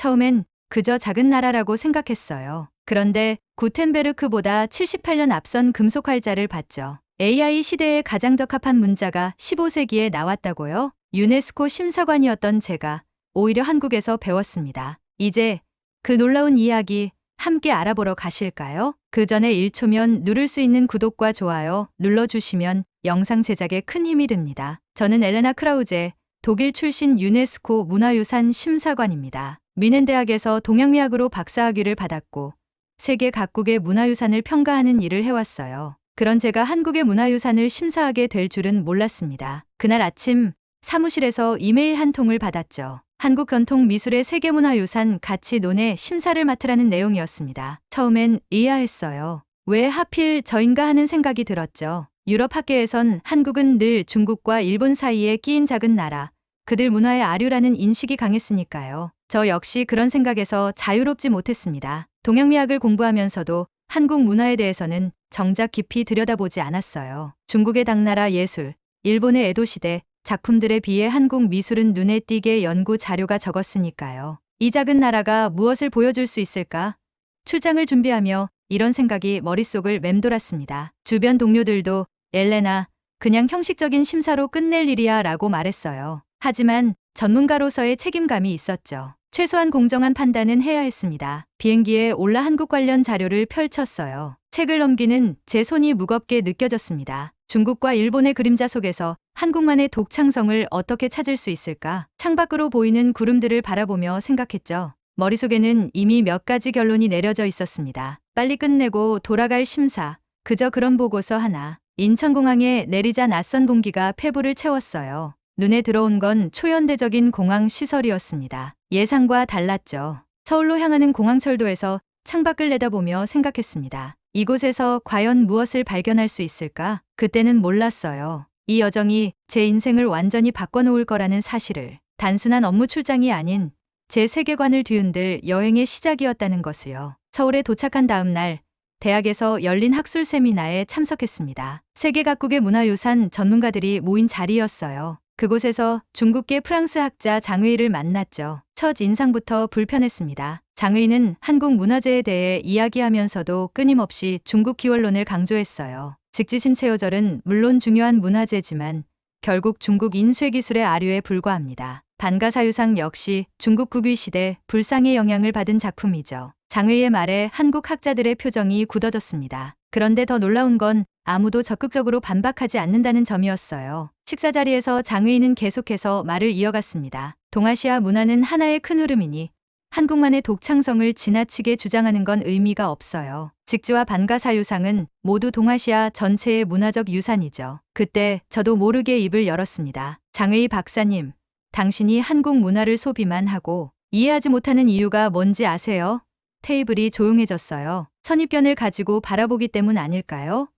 처음엔 그저 작은 나라라고 생각했어요. 그런데 구텐베르크보다 78년 앞선 금속 활자를 봤죠. AI 시대에 가장 적합한 문자가 15세기에 나왔다고요? 유네스코 심사관이었던 제가 오히려 한국에서 배웠습니다. 이제 그 놀라운 이야기 함께 알아보러 가실까요? 그 전에 1초면 누를 수 있는 구독과 좋아요 눌러주시면 영상 제작에 큰 힘이 됩니다. 저는 엘레나 크라우제, 독일 출신 유네스코 문화유산 심사관입니다. 미넨대학에서 동양미학으로 박사학위를 받았고 세계 각국의 문화유산을 평가하는 일을 해왔어요. 그런 제가 한국의 문화유산을 심사하게 될 줄은 몰랐습니다. 그날 아침 사무실에서 이메일 한 통을 받았죠. 한국전통미술의 세계문화유산 가치논의 심사를 맡으라는 내용이었습니다. 처음엔 의아했어요. 왜 하필 저인가 하는 생각이 들었죠. 유럽 학계에선 한국은 늘 중국과 일본 사이에 끼인 작은 나라, 그들 문화의 아류라는 인식이 강했으니까요. 저 역시 그런 생각에서 자유롭지 못했습니다. 동양미학을 공부하면서도 한국 문화에 대해서는 정작 깊이 들여다보지 않았어요. 중국의 당나라 예술, 일본의 에도시대, 작품들에 비해 한국 미술은 눈에 띄게 연구 자료가 적었으니까요. 이 작은 나라가 무엇을 보여줄 수 있을까? 출장을 준비하며 이런 생각이 머릿속을 맴돌았습니다. 주변 동료들도 엘레나, 그냥 형식적인 심사로 끝낼 일이야 라고 말했어요. 하지만 전문가로서의 책임감이 있었죠. 최소한 공정한 판단은 해야 했습니다. 비행기에 올라 한국 관련 자료를 펼쳤어요. 책을 넘기는 제 손이 무겁게 느껴졌습니다. 중국과 일본의 그림자 속에서 한국만의 독창성을 어떻게 찾을 수 있을까? 창밖으로 보이는 구름들을 바라보며 생각했죠. 머릿속에는 이미 몇 가지 결론이 내려져 있었습니다. 빨리 끝내고 돌아갈 심사, 그저 그런 보고서 하나. 인천공항에 내리자 낯선 공기가 폐부를 채웠어요. 눈에 들어온 건 초현대적인 공항 시설이었습니다. 예상과 달랐죠. 서울로 향하는 공항철도에서 창밖을 내다보며 생각했습니다. 이곳에서 과연 무엇을 발견할 수 있을까? 그때는 몰랐어요. 이 여정이 제 인생을 완전히 바꿔놓을 거라는 사실을. 단순한 업무 출장이 아닌 제 세계관을 뒤흔들 여행의 시작이었다는 것을요. 서울에 도착한 다음 날 대학에서 열린 학술 세미나에 참석했습니다. 세계 각국의 문화유산 전문가들이 모인 자리였어요. 그곳에서 중국계 프랑스 학자 장의를 만났죠. 첫 인상부터 불편했습니다. 장의는 한국 문화재에 대해 이야기하면서도 끊임없이 중국 기원론을 강조했어요. 직지심체요절은 물론 중요한 문화재지만 결국 중국 인쇄기술의 아류에 불과합니다. 반가사유상 역시 중국 국위시대 불상의 영향을 받은 작품이죠. 장의의 말에 한국 학자들의 표정이 굳어졌습니다. 그런데 더 놀라운 건 아무도 적극적으로 반박하지 않는다는 점이었어요. 식사 자리에서 장의는 계속해서 말을 이어갔습니다. 동아시아 문화는 하나의 큰 흐름이니 한국만의 독창성을 지나치게 주장하는 건 의미가 없어요. 직지와 반가사유상은 모두 동아시아 전체의 문화적 유산이죠. 그때 저도 모르게 입을 열었습니다. 장의 박사님, 당신이 한국 문화를 소비만 하고 이해하지 못하는 이유가 뭔지 아세요? 테이블이 조용해졌어요. 선입견을 가지고 바라보기 때문 아닐까요?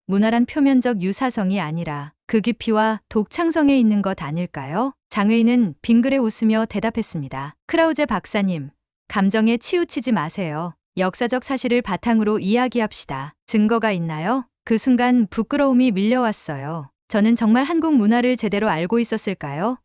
문화란 표면적 유사성이 아니라 그 깊이와 독창성에 있는 것 아닐까요? 장의는 빙그레 웃으며 대답했습니다. 크라우제 박사님, 감정에 치우치지 마세요. 역사적 사실을 바탕으로 이야기합시다. 증거가 있나요? 그 순간 부끄러움이 밀려왔어요. 저는 정말 한국 문화를 제대로 알고 있었을까요?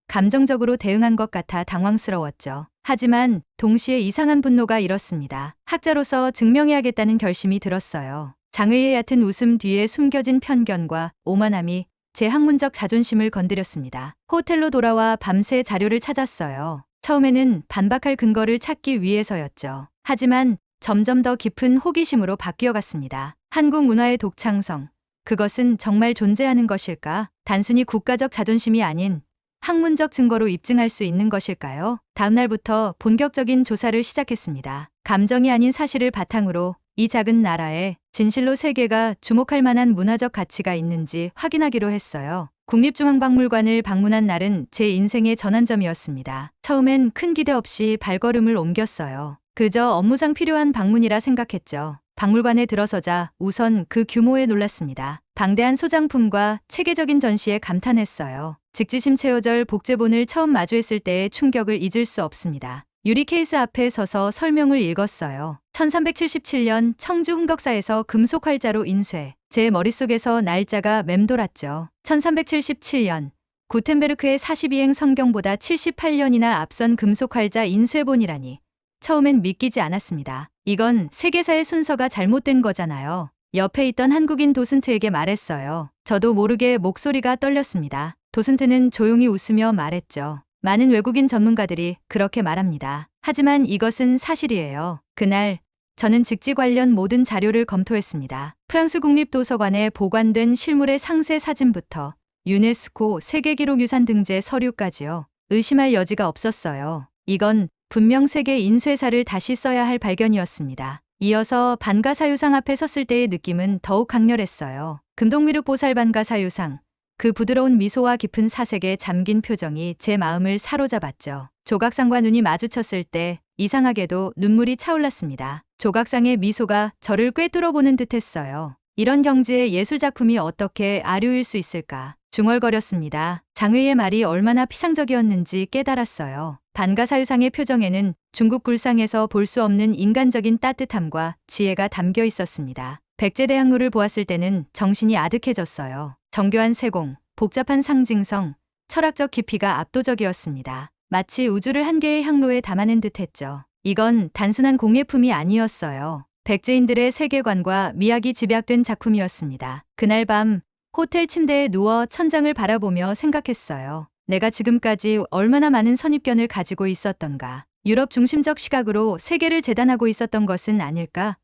감정적으로 대응한 것 같아 당황스러웠죠. 하지만 동시에 이상한 분노가 일었습니다. 학자로서 증명해야겠다는 결심이 들었어요. 장의의 얕은 웃음 뒤에 숨겨진 편견과 오만함이 제 학문적 자존심을 건드렸습니다. 호텔로 돌아와 밤새 자료를 찾았어요. 처음에는 반박할 근거를 찾기 위해서였죠. 하지만 점점 더 깊은 호기심으로 바뀌어갔습니다. 한국 문화의 독창성, 그것은 정말 존재하는 것일까? 단순히 국가적 자존심이 아닌 학문적 증거로 입증할 수 있는 것일까요? 다음 날부터 본격적인 조사를 시작했습니다. 감정이 아닌 사실을 바탕으로 이 작은 나라에 진실로 세계가 주목할 만한 문화적 가치가 있는지 확인하기로 했어요. 국립중앙박물관을 방문한 날은 제 인생의 전환점이었습니다. 처음엔 큰 기대 없이 발걸음을 옮겼어요. 그저 업무상 필요한 방문이라 생각했죠. 박물관에 들어서자 우선 그 규모에 놀랐습니다. 방대한 소장품과 체계적인 전시에 감탄했어요. 직지심체요절 복제본을 처음 마주했을 때의 충격을 잊을 수 없습니다. 유리 케이스 앞에 서서 설명을 읽었어요. 1377년 청주 흥덕사에서 금속 활자로 인쇄. 제 머릿속에서 날짜가 맴돌았죠. 1377년. 구텐베르크의 42행 성경보다 78년이나 앞선 금속 활자 인쇄본이라니. 처음엔 믿기지 않았습니다. 이건 세계사의 순서가 잘못된 거잖아요. 옆에 있던 한국인 도슨트에게 말했어요. 저도 모르게 목소리가 떨렸습니다. 도슨트는 조용히 웃으며 말했죠. 많은 외국인 전문가들이 그렇게 말합니다. 하지만 이것은 사실이에요. 그날 저는 직지 관련 모든 자료를 검토했습니다. 프랑스 국립도서관에 보관된 실물의 상세 사진부터 유네스코 세계기록유산 등재 서류까지요. 의심할 여지가 없었어요. 이건 분명 세계 인쇄사를 다시 써야 할 발견이었습니다. 이어서 반가사유상 앞에 섰을 때의 느낌은 더욱 강렬했어요. 금동미륵 보살 반가사유상. 그 부드러운 미소와 깊은 사색에 잠긴 표정이 제 마음을 사로잡았죠. 조각상과 눈이 마주쳤을 때 이상하게도 눈물이 차올랐습니다. 조각상의 미소가 저를 꿰뚫어보는 듯했어요. 이런 경지의 예술작품이 어떻게 아류일 수 있을까? 중얼거렸습니다. 장외의 말이 얼마나 피상적이었는지 깨달았어요. 반가사유상의 표정에는 중국 굴상에서 볼 수 없는 인간적인 따뜻함과 지혜가 담겨 있었습니다. 백제대항로를 보았을 때는 정신이 아득해졌어요. 정교한 세공, 복잡한 상징성, 철학적 깊이가 압도적이었습니다. 마치 우주를 한 개의 향로에 담아낸 듯했죠. 이건 단순한 공예품이 아니었어요. 백제인들의 세계관과 미학이 집약된 작품이었습니다. 그날 밤 호텔 침대에 누워 천장을 바라보며 생각했어요. 내가 지금까지 얼마나 많은 선입견을 가지고 있었던가. 유럽 중심적 시각으로 세계를 재단하고 있었던 것은 아닐까?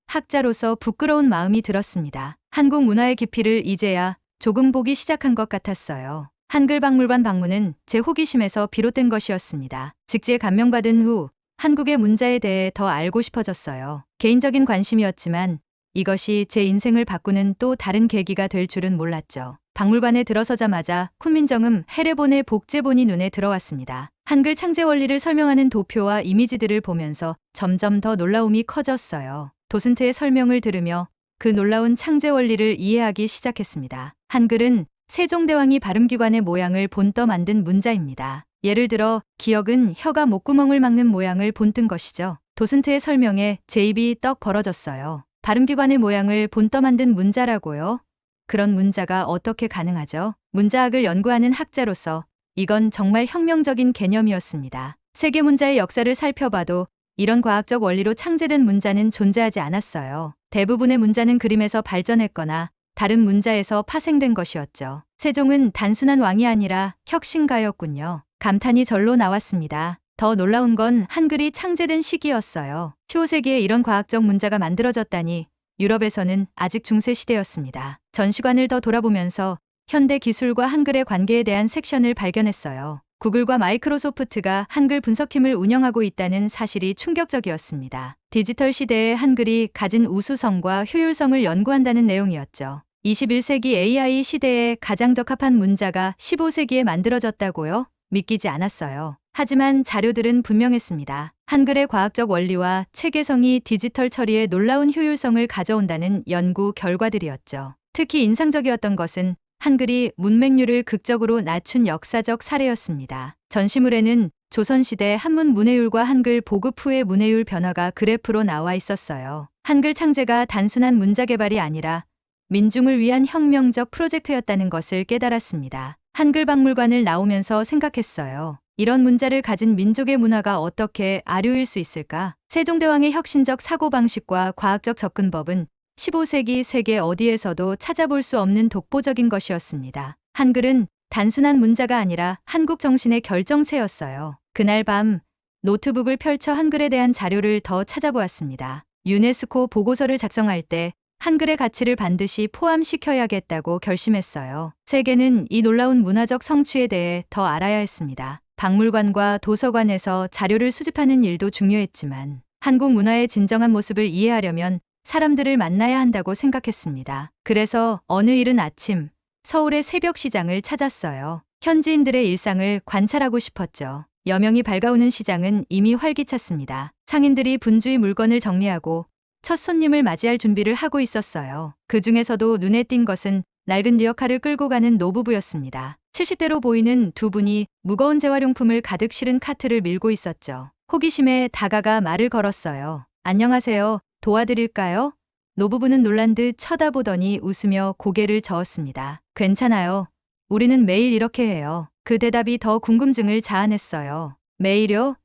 학자로서 부끄러운 마음이 들었습니다. 한국 문화의 깊이를 이제야 조금 보기 시작한 것 같았어요. 한글박물관 방문은 제 호기심에서 비롯된 것이었습니다. 직지에 감명받은 후 한국의 문자에 대해 더 알고 싶어졌어요. 개인적인 관심이었지만 이것이 제 인생을 바꾸는 또 다른 계기가 될 줄은 몰랐죠. 박물관에 들어서자마자 훈민정음 해례본의 복제본이 눈에 들어왔습니다. 한글 창제 원리를 설명하는 도표와 이미지들을 보면서 점점 더 놀라움이 커졌어요. 도슨트의 설명을 들으며 그 놀라운 창제 원리를 이해하기 시작했습니다. 한글은 세종대왕이 발음기관의 모양을 본떠 만든 문자입니다. 예를 들어 기역은 혀가 목구멍을 막는 모양을 본뜬 것이죠. 도슨트의 설명에 제 입이 떡 벌어졌어요. 발음기관의 모양을 본떠 만든 문자라고요? 그런 문자가 어떻게 가능하죠? 문자학을 연구하는 학자로서 이건 정말 혁명적인 개념이었습니다. 세계 문자의 역사를 살펴봐도 이런 과학적 원리로 창제된 문자는 존재하지 않았어요. 대부분의 문자는 그림에서 발전했거나 다른 문자에서 파생된 것이었죠. 세종은 단순한 왕이 아니라 혁신가였군요. 감탄이 절로 나왔습니다. 더 놀라운 건 한글이 창제된 시기였어요. 15세기에 이런 과학적 문자가 만들어졌다니 유럽에서는 아직 중세 시대였습니다. 전시관을 더 돌아보면서 현대 기술과 한글의 관계에 대한 섹션을 발견했어요. 구글과 마이크로소프트가 한글 분석팀을 운영하고 있다는 사실이 충격적이었습니다. 디지털 시대의 한글이 가진 우수성과 효율성을 연구한다는 내용이었죠. 21세기 AI 시대에 가장 적합한 문자가 15세기에 만들어졌다고요? 믿기지 않았어요. 하지만 자료들은 분명했습니다. 한글의 과학적 원리와 체계성이 디지털 처리에 놀라운 효율성을 가져온다는 연구 결과들이었죠. 특히 인상적이었던 것은 한글이 문맹률을 극적으로 낮춘 역사적 사례였습니다. 전시물에는 조선시대 한문 문해율과 한글 보급 후의 문해율 변화가 그래프로 나와 있었어요. 한글 창제가 단순한 문자 개발이 아니라 민중을 위한 혁명적 프로젝트였다는 것을 깨달았습니다. 한글 박물관을 나오면서 생각했어요. 이런 문자를 가진 민족의 문화가 어떻게 아류일 수 있을까? 세종대왕의 혁신적 사고방식과 과학적 접근법은 15세기 세계 어디에서도 찾아볼 수 없는 독보적인 것이었습니다. 한글은 단순한 문자가 아니라 한국 정신의 결정체였어요. 그날 밤 노트북을 펼쳐 한글에 대한 자료를 더 찾아보았습니다. 유네스코 보고서를 작성할 때 한글의 가치를 반드시 포함시켜야겠다고 결심했어요. 세계는 이 놀라운 문화적 성취에 대해 더 알아야 했습니다. 박물관과 도서관에서 자료를 수집하는 일도 중요했지만 한국 문화의 진정한 모습을 이해하려면 사람들을 만나야 한다고 생각했습니다. 그래서 어느 이른 아침 서울의 새벽 시장을 찾았어요. 현지인들의 일상을 관찰하고 싶었죠. 여명이 밝아오는 시장은 이미 활기찼습니다. 상인들이 분주히 물건을 정리하고 첫 손님을 맞이할 준비를 하고 있었어요. 그 중에서도 눈에 띈 것은 낡은 리어카를 끌고 가는 노부부였습니다. 70대로 보이는 두 분이 무거운 재활용품을 가득 실은 카트를 밀고 있었죠. 호기심에 다가가 말을 걸었어요. 안녕하세요. 도와드릴까요? 노부부는 놀란 듯 쳐다보더니 웃으며 고개를 저었습니다. 괜찮아요. 우리는 매일 이렇게 해요. 그 대답이 더 궁금증을 자아냈어요. 매일요?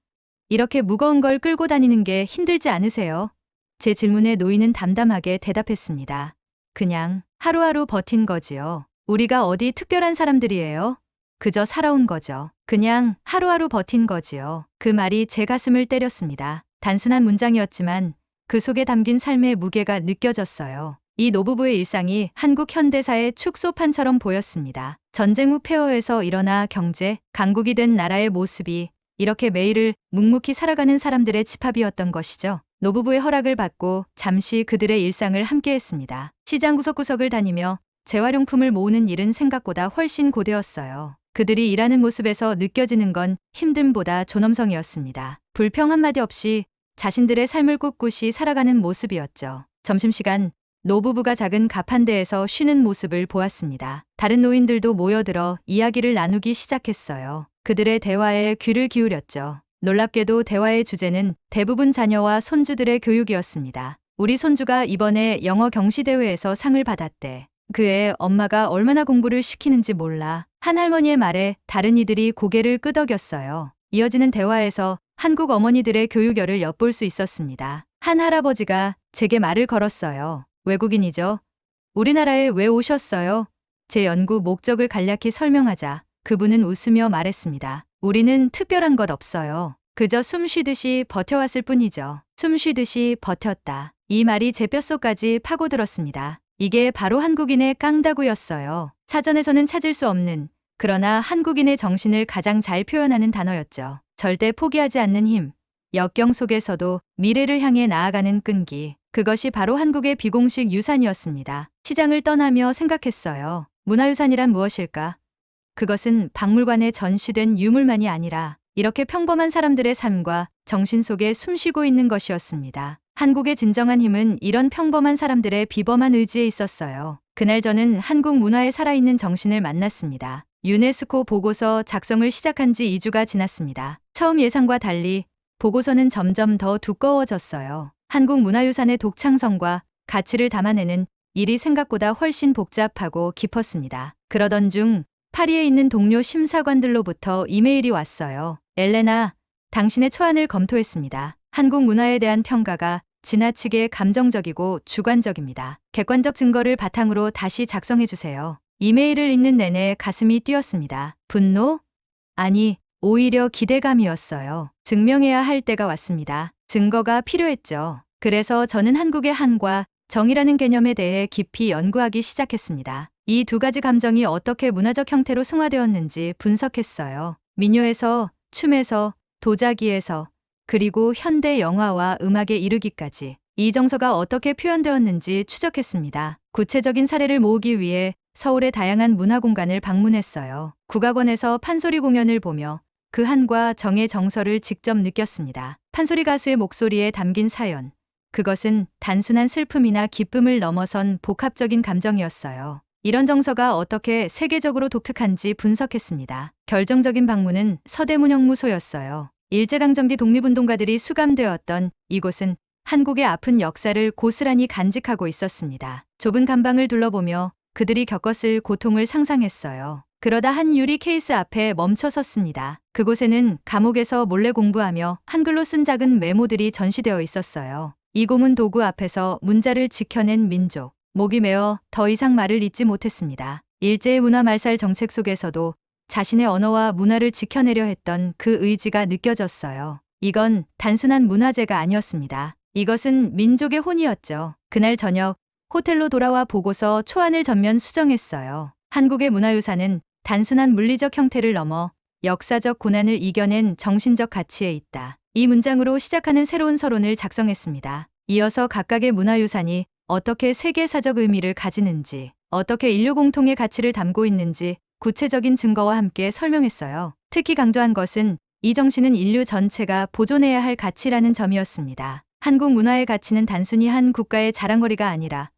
이렇게 무거운 걸 끌고 다니는 게 힘들지 않으세요? 제 질문에 노인은 담담하게 대답했습니다. 그냥 하루하루 버틴 거지요. 우리가 어디 특별한 사람들이에요? 그저 살아온 거죠. 그냥 하루하루 버틴 거지요. 그 말이 제 가슴을 때렸습니다. 단순한 문장이었지만 그 속에 담긴 삶의 무게가 느껴졌어요. 이 노부부의 일상이 한국 현대사의 축소판처럼 보였습니다. 전쟁 후 폐허에서 일어나 경제, 강국이 된 나라의 모습이 이렇게 매일을 묵묵히 살아가는 사람들의 집합이었던 것이죠. 노부부의 허락을 받고 잠시 그들의 일상을 함께했습니다. 시장 구석구석을 다니며 재활용품을 모으는 일은 생각보다 훨씬 고되었어요. 그들이 일하는 모습에서 느껴지는 건 힘듦보다 존엄성이었습니다. 불평 한마디 없이 자신들의 삶을 꿋꿋이 살아가는 모습이었죠. 점심시간 노부부가 작은 가판대에서 쉬는 모습을 보았습니다. 다른 노인들도 모여들어 이야기를 나누기 시작했어요. 그들의 대화에 귀를 기울였죠. 놀랍게도 대화의 주제는 대부분 자녀와 손주들의 교육이었습니다. 우리 손주가 이번에 영어 경시대회에서 상을 받았대. 그의 엄마가 얼마나 공부를 시키는지 몰라. 한 할머니의 말에 다른 이들이 고개를 끄덕였어요. 이어지는 대화에서 한국 어머니들의 교육열을 엿볼 수 있었습니다. 한 할아버지가 제게 말을 걸었어요. 외국인이죠? 우리나라에 왜 오셨어요? 제 연구 목적을 간략히 설명하자 그분은 웃으며 말했습니다. 우리는 특별한 것 없어요. 그저 숨 쉬듯이 버텨왔을 뿐이죠. 숨 쉬듯이 버텼다. 이 말이 제 뼛속까지 파고들었습니다. 이게 바로 한국인의 깡다구였어요. 사전에서는 찾을 수 없는, 그러나 한국인의 정신을 가장 잘 표현하는 단어였죠. 절대 포기하지 않는 힘, 역경 속에서도 미래를 향해 나아가는 끈기. 그것이 바로 한국의 비공식 유산이었습니다. 시장을 떠나며 생각했어요. 문화유산이란 무엇일까? 그것은 박물관에 전시된 유물만이 아니라 이렇게 평범한 사람들의 삶과 정신 속에 숨쉬고 있는 것이었습니다. 한국의 진정한 힘은 이런 평범한 사람들의 비범한 의지에 있었어요. 그날 저는 한국 문화의 살아있는 정신을 만났습니다. 유네스코 보고서 작성을 시작한 지 2주가 지났습니다. 처음 예상과 달리 보고서는 점점 더 두꺼워졌어요. 한국 문화유산의 독창성과 가치를 담아내는 일이 생각보다 훨씬 복잡하고 깊었습니다. 그러던 중 파리에 있는 동료 심사관들로부터 이메일이 왔어요. 엘레나, 당신의 초안을 검토했습니다. 한국 문화에 대한 평가가 지나치게 감정적이고 주관적입니다. 객관적 증거를 바탕으로 다시 작성해주세요. 이메일을 읽는 내내 가슴이 뛰었습니다. 분노? 아니, 오히려 기대감이었어요. 증명해야 할 때가 왔습니다. 증거가 필요했죠. 그래서 저는 한국의 한과 정이라는 개념에 대해 깊이 연구하기 시작했습니다. 이 두 가지 감정이 어떻게 문화적 형태로 승화되었는지 분석했어요. 민요에서, 춤에서, 도자기에서, 그리고 현대 영화와 음악에 이르기까지 이 정서가 어떻게 표현되었는지 추적했습니다. 구체적인 사례를 모으기 위해 서울의 다양한 문화공간을 방문했어요. 국악원에서 판소리 공연을 보며 그 한과 정의 정서를 직접 느꼈습니다. 판소리 가수의 목소리에 담긴 사연. 그것은 단순한 슬픔이나 기쁨을 넘어선 복합적인 감정이었어요. 이런 정서가 어떻게 세계적으로 독특한지 분석했습니다. 결정적인 방문은 서대문형무소였어요. 일제강점기 독립운동가들이 수감되었던 이곳은 한국의 아픈 역사를 고스란히 간직하고 있었습니다. 좁은 감방을 둘러보며 그들이 겪었을 고통을 상상했어요. 그러다 한 유리 케이스 앞에 멈춰 섰습니다. 그곳에는 감옥에서 몰래 공부하며 한글로 쓴 작은 메모들이 전시되어 있었어요. 이 고문 도구 앞에서 문자를 지켜낸 민족. 목이 메어 더 이상 말을 잇지 못했습니다. 일제의 문화 말살 정책 속에서도 자신의 언어와 문화를 지켜내려 했던 그 의지가 느껴졌어요. 이건 단순한 문화재가 아니었습니다. 이것은 민족의 혼이었죠. 그날 저녁 호텔로 돌아와 보고서 초안을 전면 수정했어요. 한국의 문화유산은 단순한 물리적 형태를 넘어 역사적 고난을 이겨낸 정신적 가치에 있다. 이 문장으로 시작하는 새로운 서론을 작성했습니다. 이어서 각각의 문화유산이 어떻게 세계사적 의미를 가지는지, 어떻게 인류 공통의 가치를 담고 있는지 구체적인 증거와 함께 설명했어요. 특히 강조한 것은 이 정신은 인류 전체가 보존해야 할 가치라는 점이었습니다. 한국 문화의 가치는 단순히 한 국가의 자랑거리가 아니라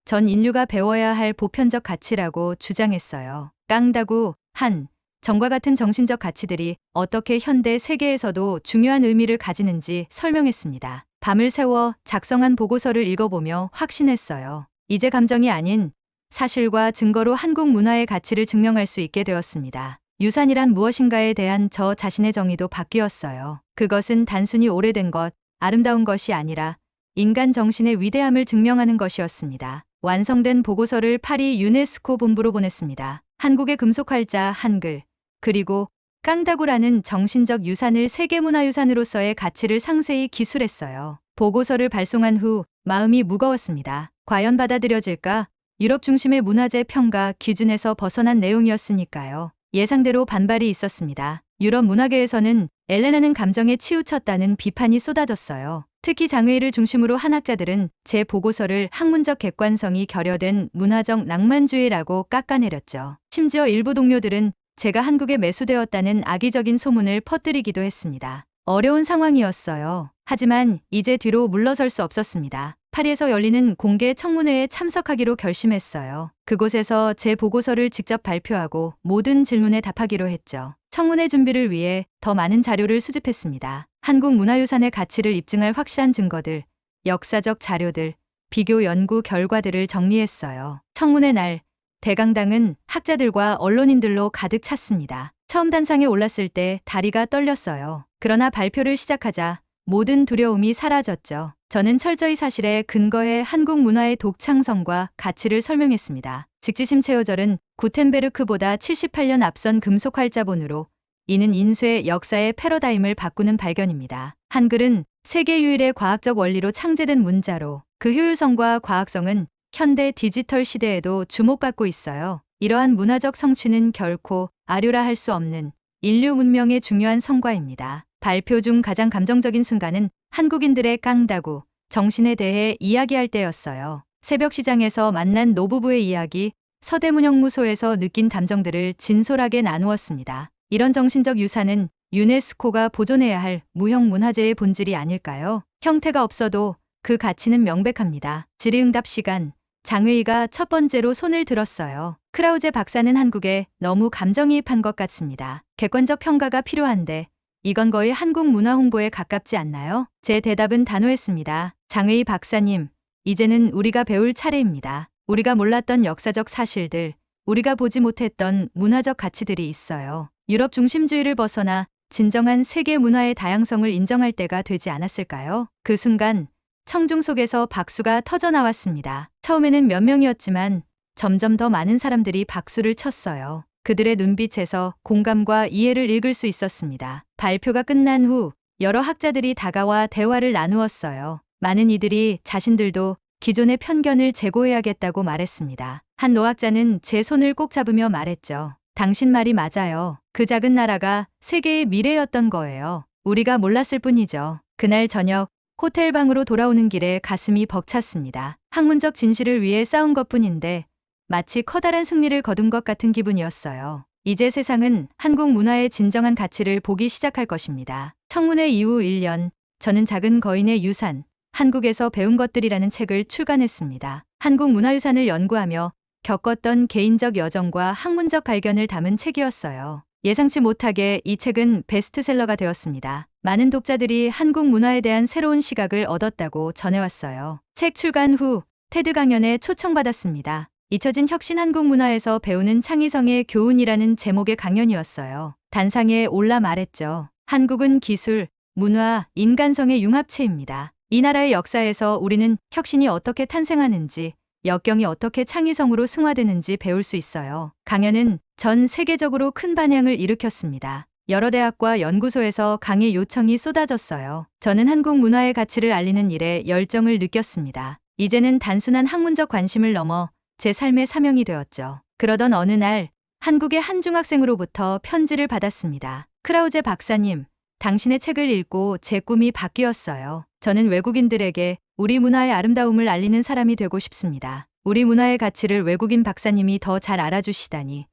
전 인류가 배워야 할 보편적 가치라고 주장했어요. 깡다구, 한, 정과 같은 정신적 가치들이 어떻게 현대 세계에서도 중요한 의미를 가지는지 설명했습니다. 밤을 새워 작성한 보고서를 읽어보며 확신했어요. 이제 감정이 아닌 사실과 증거로 한국 문화의 가치를 증명할 수 있게 되었습니다. 유산이란 무엇인가에 대한 저 자신의 정의도 바뀌었어요. 그것은 단순히 오래된 것, 아름다운 것이 아니라 인간 정신의 위대함을 증명하는 것이었습니다. 완성된 보고서를 파리 유네스코 본부로 보냈습니다. 한국의 금속활자, 한글, 그리고 깡다구라는 정신적 유산을 세계문화유산으로서의 가치를 상세히 기술했어요. 보고서를 발송한 후 마음이 무거웠습니다. 과연 받아들여질까? 유럽 중심의 문화재 평가 기준에서 벗어난 내용이었으니까요. 예상대로 반발이 있었습니다. 유럽 문화계에서는 엘레나는 감정에 치우쳤다는 비판이 쏟아졌어요. 특히 장의를 중심으로 한 학자들은 제 보고서를 학문적 객관성이 결여된 문화적 낭만주의라고 깎아내렸죠. 심지어 일부 동료들은 제가 한국에 매수되었다는 악의적인 소문을 퍼뜨리기도 했습니다. 어려운 상황이었어요. 하지만 이제 뒤로 물러설 수 없었습니다. 파리에서 열리는 공개 청문회에 참석하기로 결심했어요. 그곳에서 제 보고서를 직접 발표하고 모든 질문에 답하기로 했죠. 청문회 준비를 위해 더 많은 자료를 수집했습니다. 한국 문화유산의 가치를 입증할 확실한 증거들, 역사적 자료들, 비교 연구 결과들을 정리했어요. 청문회 날, 대강당은 학자들과 언론인들로 가득 찼습니다. 처음 단상에 올랐을 때 다리가 떨렸어요. 그러나 발표를 시작하자 모든 두려움이 사라졌죠. 저는 철저히 사실에 근거해 한국 문화의 독창성과 가치를 설명했습니다. 직지심 체어절은 구텐베르크보다 78년 앞선 금속활자본으로 이는 인쇄 역사의 패러다임을 바꾸는 발견입니다. 한글은 세계 유일의 과학적 원리로 창제된 문자로 그 효율성과 과학성은 현대 디지털 시대에도 주목받고 있어요. 이러한 문화적 성취는 결코 아류라 할 수 없는 인류 문명의 중요한 성과입니다. 발표 중 가장 감정적인 순간은 한국인들의 깡다구, 정신에 대해 이야기할 때였어요. 새벽 시장에서 만난 노부부의 이야기, 서대문형무소에서 느낀 감정들을 진솔하게 나누었습니다. 이런 정신적 유산은 유네스코가 보존해야 할 무형문화재의 본질이 아닐까요? 형태가 없어도 그 가치는 명백합니다. 질의응답 시간, 장의가 첫 번째로 손을 들었어요. 크라우제 박사는 한국에 너무 감정이입한 것 같습니다. 객관적 평가가 필요한데 이건 거의 한국 문화 홍보에 가깝지 않나요? 제 대답은 단호했습니다. 장의 박사님, 이제는 우리가 배울 차례입니다. 우리가 몰랐던 역사적 사실들, 우리가 보지 못했던 문화적 가치들이 있어요. 유럽 중심주의를 벗어나 진정한 세계 문화의 다양성을 인정할 때가 되지 않았을까요? 그 순간 청중 속에서 박수가 터져나왔습니다. 처음에는 몇 명이었지만 점점 더 많은 사람들이 박수를 쳤어요. 그들의 눈빛에서 공감과 이해를 읽을 수 있었습니다. 발표가 끝난 후 여러 학자들이 다가와 대화를 나누었어요. 많은 이들이 자신들도 기존의 편견을 제고해야겠다고 말했습니다. 한 노학자는 제 손을 꼭 잡으며 말했죠. 당신 말이 맞아요. 그 작은 나라가 세계의 미래였던 거예요. 우리가 몰랐을 뿐이죠. 그날 저녁 호텔 방으로 돌아오는 길에 가슴이 벅찼습니다. 학문적 진실을 위해 싸운 것뿐인데 마치 커다란 승리를 거둔 것 같은 기분이었어요. 이제 세상은 한국 문화의 진정한 가치를 보기 시작할 것입니다. 청문회 이후 1년, 저는 작은 거인의 유산, 한국에서 배운 것들이라는 책을 출간했습니다. 한국 문화유산을 연구하며 겪었던 개인적 여정과 학문적 발견을 담은 책이었어요. 예상치 못하게 이 책은 베스트셀러가 되었습니다. 많은 독자들이 한국 문화에 대한 새로운 시각을 얻었다고 전해왔어요. 책 출간 후 테드 강연에 초청받았습니다. 잊혀진 혁신 한국 문화에서 배우는 창의성의 교훈이라는 제목의 강연이었어요. 단상에 올라 말했죠. 한국은 기술, 문화, 인간성의 융합체입니다. 이 나라의 역사에서 우리는 혁신이 어떻게 탄생하는지, 역경이 어떻게 창의성으로 승화되는지 배울 수 있어요. 강연은 전 세계적으로 큰 반향을 일으켰습니다. 여러 대학과 연구소에서 강의 요청이 쏟아졌어요. 저는 한국 문화의 가치를 알리는 일에 열정을 느꼈습니다. 이제는 단순한 학문적 관심을 넘어 제 삶의 사명이 되었죠. 그러던 어느 날 한국의 한 중학생으로부터 편지를 받았습니다. 크라우제 박사님, 당신의 책을 읽고 제 꿈이 바뀌었어요. 저는 외국인들에게 우리 문화의 아름다움을 알리는 사람이 되고 싶습니다. 우리 문화의 가치를 외국인 박사님이 더 잘 알아주시다니.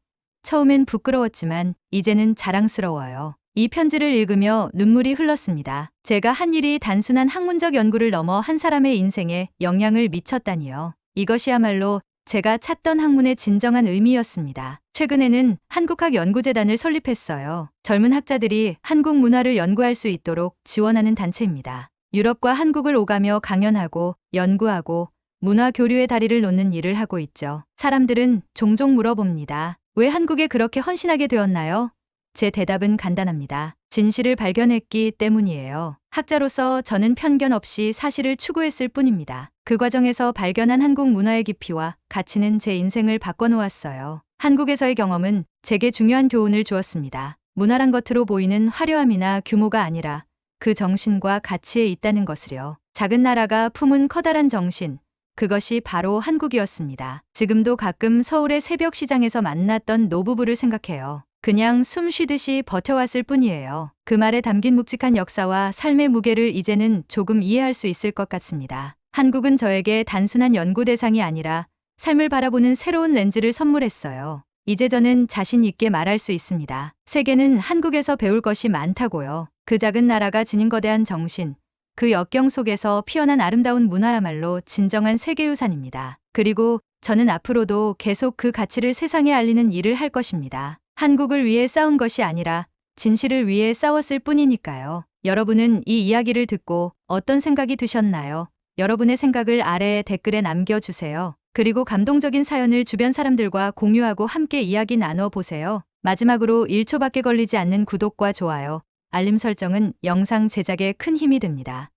처음엔 부끄러웠지만 이제는 자랑스러워요. 이 편지를 읽으며 눈물이 흘렀습니다. 제가 한 일이 단순한 학문적 연구를 넘어 한 사람의 인생에 영향을 미쳤다니요. 이것이야말로 제가 찾던 학문의 진정한 의미였습니다. 최근에는 한국학연구재단을 설립했어요. 젊은 학자들이 한국 문화를 연구할 수 있도록 지원하는 단체입니다. 유럽과 한국을 오가며 강연하고 연구하고 문화 교류의 다리를 놓는 일을 하고 있죠. 사람들은 종종 물어봅니다. 왜 한국에 그렇게 헌신하게 되었나요? 제 대답은 간단합니다. 진실을 발견했기 때문이에요. 학자로서 저는 편견 없이 사실을 추구했을 뿐입니다. 그 과정에서 발견한 한국 문화의 깊이와 가치는 제 인생을 바꿔놓았어요. 한국에서의 경험은 제게 중요한 교훈을 주었습니다. 문화란 겉으로 보이는 화려함이나 규모가 아니라 그 정신과 가치에 있다는 것을요. 작은 나라가 품은 커다란 정신, 그것이 바로 한국이었습니다. 지금도 가끔 서울의 새벽 시장에서 만났던 노부부를 생각해요. 그냥 숨 쉬듯이 버텨왔을 뿐이에요. 그 말에 담긴 묵직한 역사와 삶의 무게를 이제는 조금 이해할 수 있을 것 같습니다. 한국은 저에게 단순한 연구 대상이 아니라 삶을 바라보는 새로운 렌즈를 선물했어요. 이제 저는 자신 있게 말할 수 있습니다. 세계는 한국에서 배울 것이 많다고요. 그 작은 나라가 지닌 거대한 정신, 그 역경 속에서 피어난 아름다운 문화야말로 진정한 세계유산입니다. 그리고 저는 앞으로도 계속 그 가치를 세상에 알리는 일을 할 것입니다. 한국을 위해 싸운 것이 아니라 진실을 위해 싸웠을 뿐이니까요. 여러분은 이 이야기를 듣고 어떤 생각이 드셨나요? 여러분의 생각을 아래에 댓글에 남겨주세요. 그리고 감동적인 사연을 주변 사람들과 공유하고 함께 이야기 나눠보세요. 마지막으로 1초밖에 걸리지 않는 구독과 좋아요, 알림 설정은 영상 제작에 큰 힘이 됩니다.